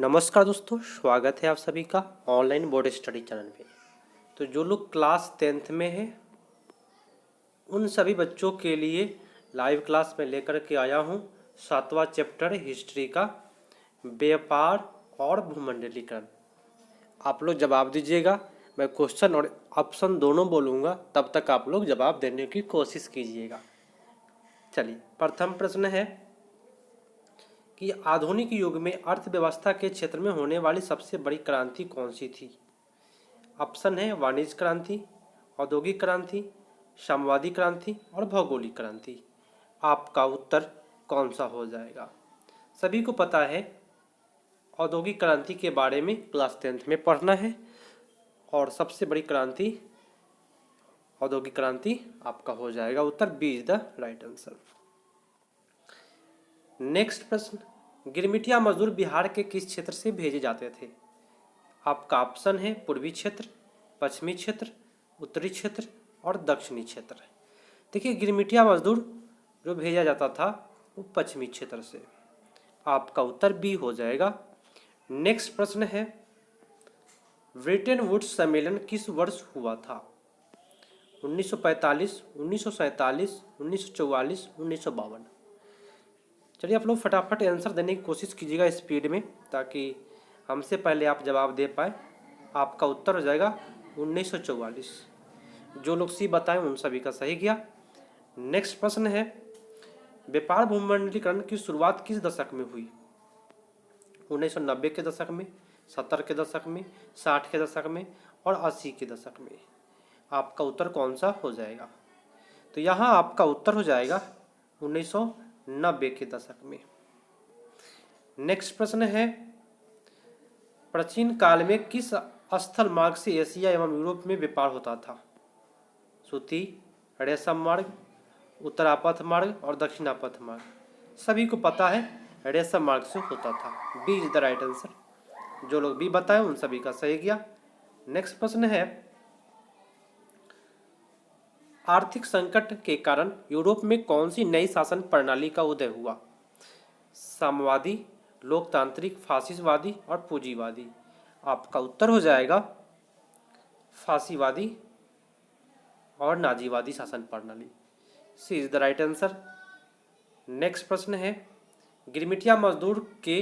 नमस्कार दोस्तों, स्वागत है आप सभी का ऑनलाइन बोर्ड स्टडी चैनल पे। तो जो लोग क्लास 10th में हैं उन सभी बच्चों के लिए लाइव क्लास में लेकर के आया हूँ 7वां चैप्टर हिस्ट्री का व्यापार और भूमंडलीकरण। आप लोग जवाब दीजिएगा, मैं क्वेश्चन और ऑप्शन दोनों बोलूँगा, तब तक आप लोग जवाब देने की कोशिश कीजिएगा। चलिए, प्रथम प्रश्न है कि आधुनिक युग में अर्थव्यवस्था के क्षेत्र में होने वाली सबसे बड़ी क्रांति कौन सी थी। ऑप्शन है वाणिज्य क्रांति, औद्योगिक क्रांति, साम्यवादी क्रांति और भौगोलिक क्रांति। आपका उत्तर कौन सा हो जाएगा। सभी को पता है औद्योगिक क्रांति के बारे में क्लास 10th में पढ़ना है और सबसे बड़ी क्रांति औद्योगिक क्रांति आपका हो जाएगा। उत्तर B is the right answer. Next प्रश्न, गिरमिटिया मजदूर बिहार के किस क्षेत्र से भेजे जाते थे। आपका ऑप्शन है पूर्वी क्षेत्र, पश्चिमी क्षेत्र, उत्तरी क्षेत्र और दक्षिणी क्षेत्र। देखिए, गिरमिटिया मजदूर जो भेजा जाता था वो पश्चिमी क्षेत्र से। आपका उत्तर बी हो जाएगा। नेक्स्ट प्रश्न है, ब्रेटन वुड्स सम्मेलन किस वर्ष हुआ था। 1945, 1947, 1944, 1952। चलिए, आप लोग फटाफट आंसर देने की कोशिश कीजिएगा स्पीड में, ताकि हमसे पहले आप जवाब दे पाए। आपका उत्तर हो जाएगा 1944। जो लोग सी बताएं उन सभी का सही गया। नेक्स्ट प्रश्न है, व्यापार भूमंडलीकरण की शुरुआत किस दशक में हुई। 1990 के दशक में, 70 के दशक में, 60 के दशक में और 80 के दशक में। आपका उत्तर कौन सा हो जाएगा। तो यहाँ आपका उत्तर हो जाएगा 1990 के दशक में। नेक्स्ट प्रश्न है, प्राचीन काल में किस स्थल मार्ग से एशिया एवं यूरोप में व्यापार होता था। सूती, रेशम मार्ग, उत्तरापथ मार्ग और दक्षिणापथ मार्ग। सभी को पता है रेशम मार्ग से होता था। B is the right answer. जो लोग बी बताएं उन सभी का सही गया। नेक्स्ट प्रश्न है, आर्थिक संकट के कारण यूरोप में कौन सी नई शासन प्रणाली का उदय हुआ। साम्यवादी, लोकतांत्रिक, फासिस्टवादी और पूंजीवादी। आपका उत्तर हो जाएगा फासीवादी और नाजीवादी शासन प्रणाली। C is the right answer. Next प्रश्न है, गिरमिटिया मजदूर के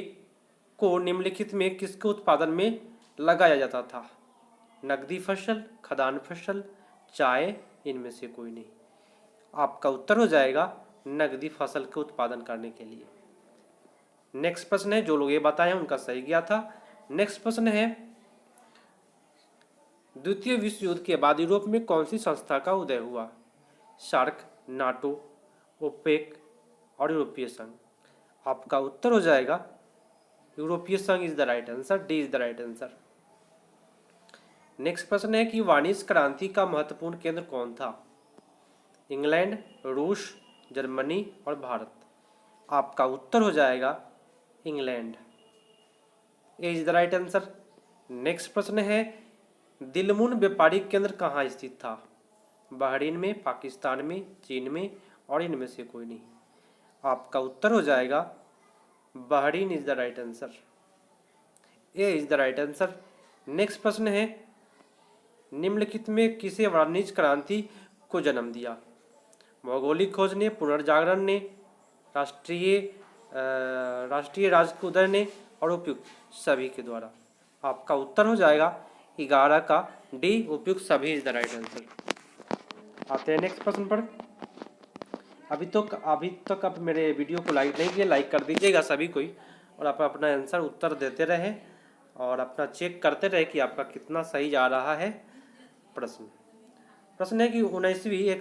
को निम्नलिखित में किसके उत्पादन में लगाया जाता था। नकदी फसल, खदान फसल, चाय, इनमें से कोई नहीं। आपका उत्तर हो जाएगा नकदी फसल के उत्पादन करने के लिए। नेक्स्ट प्रश्न है, जो लोग ये बताए उनका सही गया था। नेक्स्ट प्रश्न है, द्वितीय विश्व युद्ध के बाद यूरोप में कौन सी संस्था का उदय हुआ। सार्क, नाटो, ओपेक और यूरोपीय संघ। आपका उत्तर हो जाएगा यूरोपीय संघ is the right answer. D is the right answer. Next प्रश्न है कि वाणिज्य क्रांति का महत्वपूर्ण केंद्र कौन था। इंग्लैंड, रूस, जर्मनी और भारत। आपका उत्तर हो जाएगा England. A is the right answer. Next प्रश्न है, दिलमुन व्यापारिक केंद्र कहाँ स्थित था। बहरीन में, पाकिस्तान में, चीन में और इनमें से कोई नहीं। आपका उत्तर हो जाएगा Bahrain is the right answer. A is the right answer. Next प्रश्न है, निम्नलिखित में किसे वाणिज्य क्रांति को जन्म दिया। भौगोलिक खोज ने, पुनर्जागरण ने, राष्ट्रीय राजउदय ने और उपयुक्त सभी के द्वारा। आपका उत्तर हो जाएगा 11 का डी, उपयुक्त सभी इज द राइट आंसर। आते हैं नेक्स्ट प्रश्न पर। अभी तक आप मेरे वीडियो को लाइक नहीं किए, लाइक कर दीजिएगा सभी कोई, और आप अपना आंसर उत्तर देते रहें और अपना चेक करते रहे कि आपका कितना सही जा रहा है। प्रश्न है कि 19वीं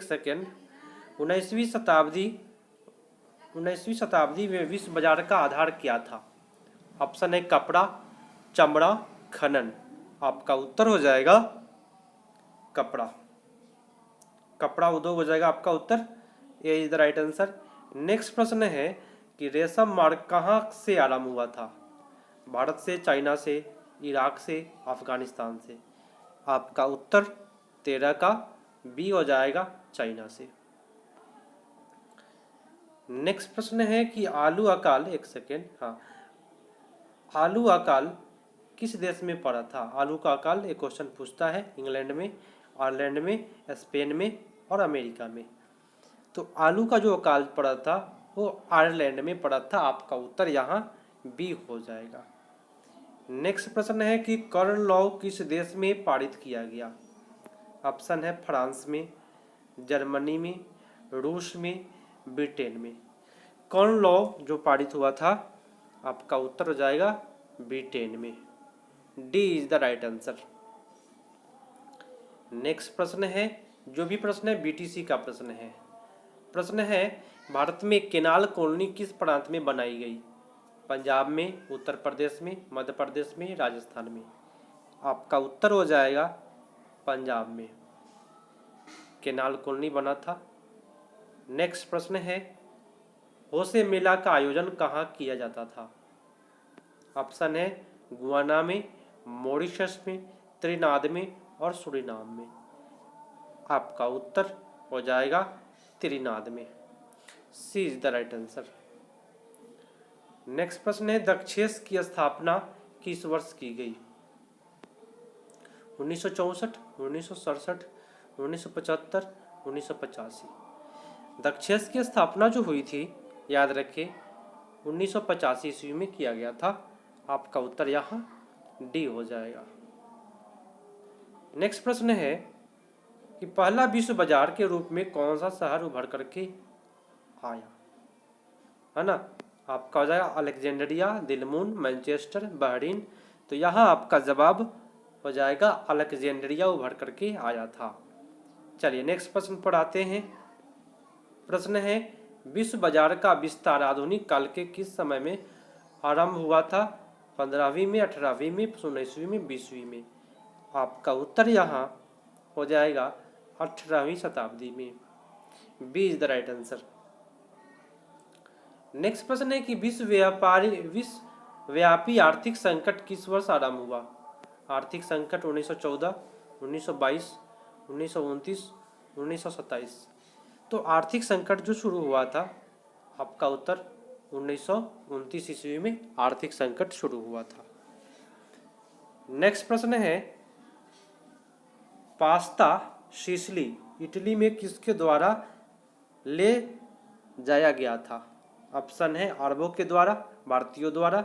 शताब्दी में विश्व बाजार का आधार क्या था। ऑप्शन है कपड़ा, चमड़ा, खनन। आपका उत्तर हो जाएगा कपड़ा। कपड़ा उद्योग हो जाएगा आपका उत्तर। A is the right answer. Next प्रश्न है कि रेशम मार्ग कहाँ से आरंभ हुआ था। भारत से, चाइना से, इराक से, अफगानिस्तान से। आपका उत्तर 13 का बी हो जाएगा, चाइना से। नेक्स्ट प्रश्न है कि आलू अकाल किस देश में पड़ा था? आलू का अकाल एक क्वेश्चन पूछता है। इंग्लैंड में, आयरलैंड में, स्पेन में और अमेरिका में। तो आलू का जो अकाल पड़ा था वो आयरलैंड में पड़ा था। आपका उत्तर यहाँ बी हो जाएगा। नेक्स्ट प्रश्न है कि कॉर्न लॉ किस देश में पारित किया गया? ऑप्शन है फ्रांस में, जर्मनी में, रूस में, ब्रिटेन में। कॉर्न लॉ जो पारित हुआ था, आपका उत्तर हो जाएगा ब्रिटेन में। D is the right answer. Next प्रश्न है, जो भी प्रश्न है बीटीसी का प्रश्न है। प्रश्न है, भारत में केनाल कॉलोनी किस प्रांत में बनाई गई? पंजाब में, उत्तर प्रदेश में, मध्य प्रदेश में, राजस्थान में। आपका उत्तर हो जाएगा पंजाब में केनाल कॉलोनी बना था। नेक्स्ट प्रश्न है, होसे मेला का आयोजन कहाँ किया जाता था? ऑप्शन है गुयाना में, मॉरिशस में, त्रिनाद में और सूरीनाम में। आपका उत्तर हो जाएगा त्रिनाद में। C is the right answer. Next प्रश्न है, दक्षेस की स्थापना किस वर्ष की गई? 1964, 1967, 1975, 1985। दक्षेस की स्थापना जो हुई थी, याद रखिए 1985 ईस्वी में किया गया था। आपका उत्तर यहाँ डी हो जाएगा। नेक्स्ट प्रश्न है कि पहला विश्व बाजार के रूप में कौन सा शहर उभर करके आया? है ना, आपका हो जाएगा अलेक्जेंड्रिया, दिलमुन, मैनचेस्टर, बहरीन। तो यहाँ आपका जवाब हो जाएगा अलेक्जेंड्रिया उभर करके आया था। चलिए नेक्स्ट प्रश्न पर आते हैं। प्रश्न है, विश्व बाजार का विस्तार आधुनिक काल के किस समय में आरंभ हुआ था? 15वीं में, 18वीं में, 19वीं में, 20वीं में। आपका उत्तर यहाँ हो जाएगा 18वीं शताब्दी में। B is the right answer. Next प्रश्न है कि विश्वव्यापी आर्थिक संकट किस वर्ष आरंभ हुआ? आर्थिक संकट 1914, 1922, 1929, 1927। तो आर्थिक संकट जो शुरू हुआ था, आपका उत्तर 1929 ईस्वी में आर्थिक संकट शुरू हुआ था। नेक्स्ट प्रश्न है, पास्ता सिसिली इटली में किसके द्वारा ले जाया गया था? ऑप्शन है अरबों के द्वारा, भारतीयों द्वारा,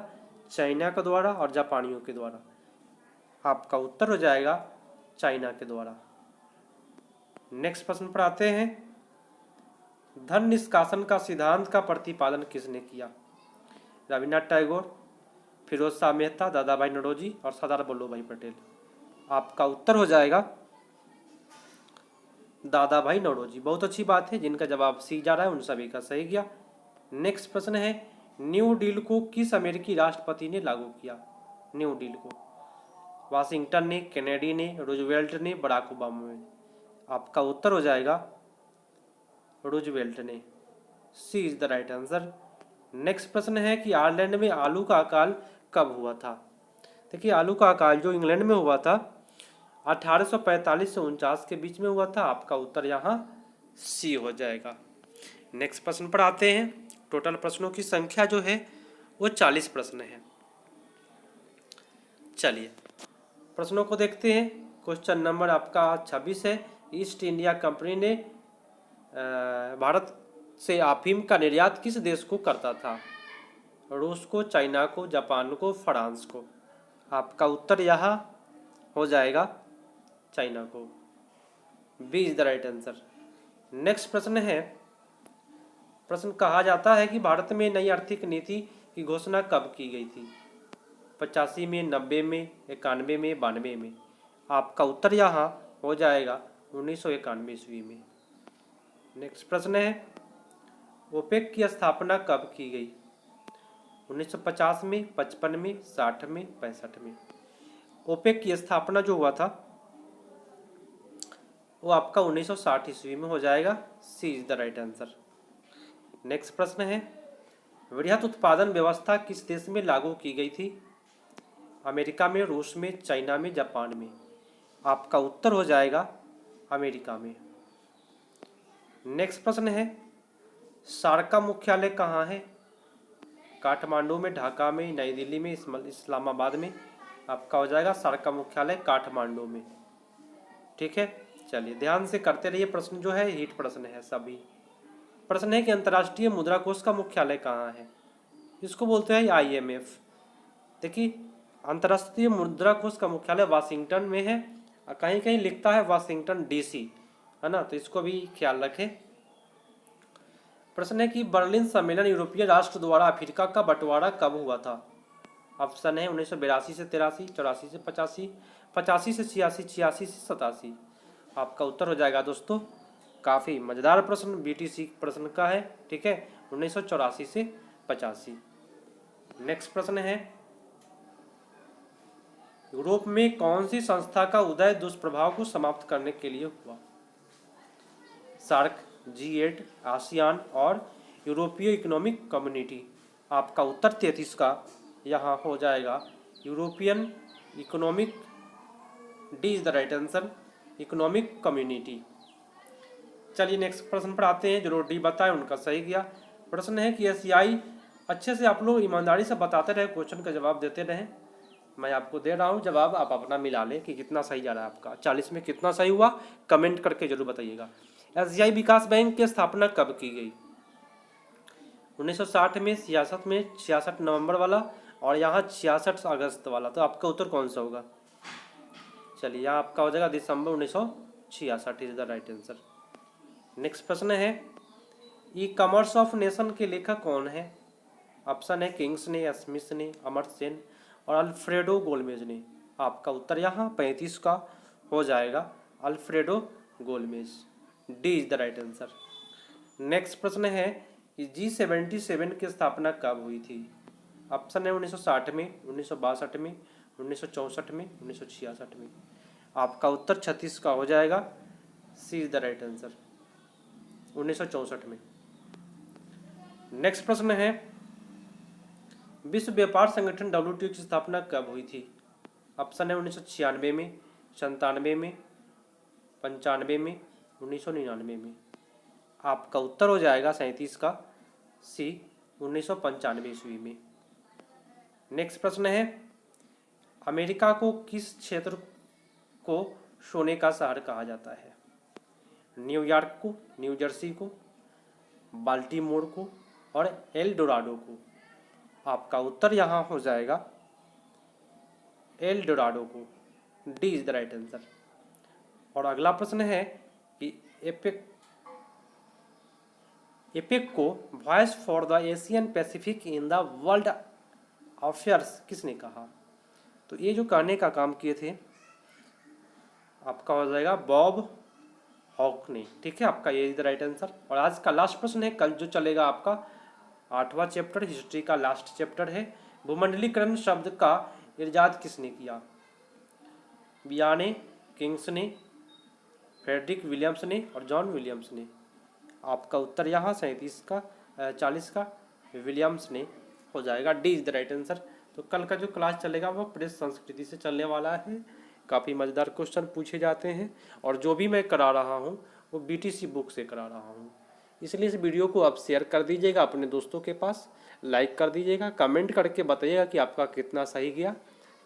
चाइना के द्वारा और जापानियों के द्वारा। आपका उत्तर हो जाएगा चाइना के द्वारा। नेक्स्ट प्रश्न पर आते हैं, धन निष्कासन का सिद्धांत का प्रतिपादन किसने किया? रविन्द्रनाथ टैगोर, फिरोज शाह मेहता, दादा भाई नौरोजी और सरदार वल्लभ भाई पटेल। आपका उत्तर हो जाएगा दादा भाई नौरोजी। बहुत अच्छी बात है, जिनका जवाब सी जा रहा है उन सभी का सही गया। नेक्स्ट प्रश्न है, न्यू डील को किस अमेरिकी राष्ट्रपति ने लागू किया? न्यू डील को वाशिंगटन ने, कैनेडी ने, रूजवेल्ट ने, बराक ओबामा ने। आपका उत्तर हो जाएगा रूजवेल्ट ने। C is the right answer. Next प्रश्न है कि आयरलैंड में आलू का अकाल कब हुआ था? देखिए, आलू का अकाल जो इंग्लैंड में हुआ था 1845 से 49 के बीच में हुआ था। आपका उत्तर यहाँ सी हो जाएगा। नेक्स्ट प्रश्न पर आते हैं। टोटल प्रश्नों की संख्या जो है वो 40 प्रश्न है। चलिए प्रश्नों को देखते हैं। क्वेश्चन नंबर आपका 26 है, ईस्ट इंडिया कंपनी ने भारत से अफीम का निर्यात किस देश को करता था? रूस को, चाइना को, जापान को, फ्रांस को। आपका उत्तर यहाँ हो जाएगा चाइना को। B is the right answer. Next प्रश्न है, प्रश्न कहा जाता है कि भारत में नई आर्थिक नीति की घोषणा कब की गई थी? 85 में, 90 में, 91 में, 92 में। आपका उत्तर यहाँ हो जाएगा 1991 ईस्वी में। नेक्स्ट प्रश्न है, ओपेक की स्थापना कब की गई? 1950 में, 55 में, 60 में, 65 में। ओपेक की स्थापना जो हुआ था वो आपका 1960 ईस्वी में हो जाएगा। C is the right answer. Next प्रश्न है, वृहत उत्पादन व्यवस्था किस देश में लागू की गई थी? अमेरिका में, रूस में, चाइना में, जापान में। आपका उत्तर हो जाएगा अमेरिका में। नेक्स्ट प्रश्न है, सार्क का मुख्यालय कहाँ है? काठमांडू में, ढाका में, नई दिल्ली में, इस्लामाबाद में। आपका हो जाएगा सार्क का मुख्यालय काठमांडू में। ठीक है, चलिए ध्यान से करते रहिए। प्रश्न जो है हीट प्रश्न है सभी। प्रश्न है कि अंतर्राष्ट्रीय मुद्रा कोष का मुख्यालय कहाँ है? इसको बोलते हैं IMF। देखिए अंतर्राष्ट्रीय मुद्रा कोष का मुख्यालय वाशिंगटन में है, और कहीं कहीं लिखता है वाशिंगटन DC, है ना, तो इसको भी ख्याल रखें। प्रश्न है कि बर्लिन सम्मेलन यूरोपीय राष्ट्र द्वारा अफ्रीका का बंटवारा कब हुआ था? ऑप्शन है 1982 से 83, 84 से 85, 85 से 86, 86 से 87। आपका उत्तर हो जाएगा दोस्तों, काफ़ी मज़ेदार प्रश्न BTC प्रश्न का है। ठीक है, 1984 से 85। नेक्स्ट प्रश्न है, यूरोप में कौन सी संस्था का उदय दुष्प्रभाव को समाप्त करने के लिए हुआ? सार्क, G8, आसियान और यूरोपीय इकोनॉमिक कम्युनिटी। आपका उत्तर 33 का यहाँ हो जाएगा European economic, D is the right answer, economic community. चलिए नेक्स्ट प्रश्न पर आते हैं। जो D बताए उनका सही गया। प्रश्न है कि एशियाई, अच्छे से आप लोग ईमानदारी से बताते रहे, क्वेश्चन का जवाब देते रहें। मैं आपको दे रहा हूँ जवाब, आप अपना मिला लें कि कितना सही जा रहा है आपका। 40 में कितना सही हुआ कमेंट करके जरूर बताइएगा। एशियाई विकास बैंक की स्थापना कब की गई? 1960 में, 66 में, 66 नवंबर वाला, और यहाँ 66 अगस्त वाला। तो आपका उत्तर कौन सा होगा? चलिए यहाँ आपका हो जाएगा दिसंबर 1966 is the right answer. Next प्रश्न है, ई कॉमर्स ऑफ नेशन के लेखक कौन है? ऑप्शन है किंग्स ने, स्मिथ ने, अमर्त्य सेन और अल्फ्रेडो गोलमेज ने। आपका उत्तर यहाँ 35 का हो जाएगा, अल्फ्रेडो गोलमेज। D is the right answer. Next प्रश्न है कि G77 की स्थापना कब हुई थी? ऑप्शन है 1960 में, 1962 में, 1964 में, 1966 में। आपका उत्तर 36 का हो जाएगा, C is the right answer, 1964 में। नेक्स्ट प्रश्न है, विश्व व्यापार संगठन WTO की स्थापना कब हुई थी? ऑप्शन है 1996 में, 97 में, 95 में, 1999 में। आपका उत्तर हो जाएगा 37 का, C 1995 ईस्वी में। नेक्स्ट प्रश्न है, अमेरिका को किस क्षेत्र को सोने का शहर कहा जाता है? न्यूयॉर्क को, न्यू जर्सी को, बाल्टीमोर को और एल डोराडो को। आपका उत्तर यहाँ हो जाएगा एल डोराडो को, D is the right answer. और अगला प्रश्न है कि एपेक को voice for the Asian Pacific in the world affairs किसने कहा? तो ये जो कहने का काम किए थे आपका हो जाएगा बॉब हॉक ने। ठीक है, आपका ये इज द राइट आंसर। और आज का लास्ट प्रश्न है, कल जो चलेगा आपका 8वां चैप्टर, हिस्ट्री का लास्ट चैप्टर है। भूमंडलीकरण शब्द का इजाद किसने किया? बियाने, किंग्स ने, फ्रेडरिक विलियम्स ने और जॉन विलियम्स ने। आपका उत्तर यहाँ 40 का विलियम्स ने हो जाएगा, D is the right answer. तो कल का जो क्लास चलेगा वो प्रेस संस्कृति से चलने वाला है। काफ़ी मज़ेदार क्वेश्चन पूछे जाते हैं, और जो भी मैं करा रहा हूँ वो BTC बुक से करा रहा हूँ। इसलिए इस वीडियो को आप शेयर कर दीजिएगा अपने दोस्तों के पास, लाइक कर दीजिएगा, कमेंट करके बताइएगा कि आपका कितना सही गया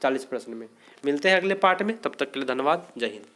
40 प्रश्न में। मिलते हैं अगले पार्ट में, तब तक के लिए धन्यवाद, जय हिंद।